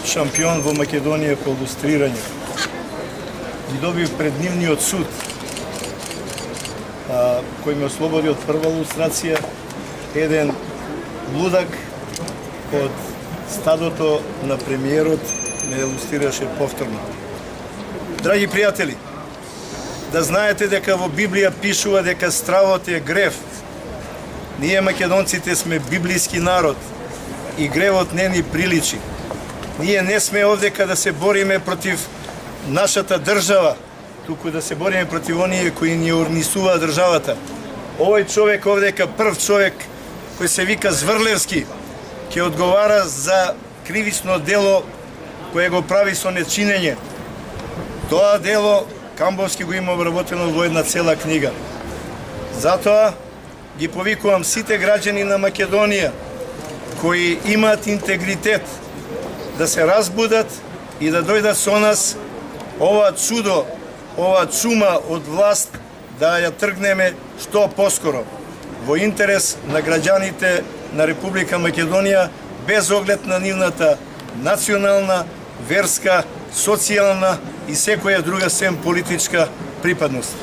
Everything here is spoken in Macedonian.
шампион во Македонија по лустрирање. Ги добив пред нивниот суд, кој ме ослободи од прва лустрација, еден лудак од стадото на премиерот ме лустрираше повторно. Драги пријатели, да знаете дека во Библија пишува дека стравот е грев. Ние македонците сме библиски народ и гревот не ни приличи. Ние не сме овдека да се бориме против нашата држава, туку да се бориме против оние кои ни орнисуваат државата. Овој човек овдека, прв човек кој се вика Зврлевски, ќе одговара за кривично дело кое го прави со нечинење. Тоа дело Камбовски го има обработено во една цела книга. Затоа ги повикувам сите граѓани на Македонија кои имаат интегритет да се разбудат и да дојдат со нас ова чудо, ова чума од власт да ја тргнеме што поскоро во интерес на граѓаните на Република Македонија без оглед на нивната национална, верска, социјална и секоја друга сем политичка припадност.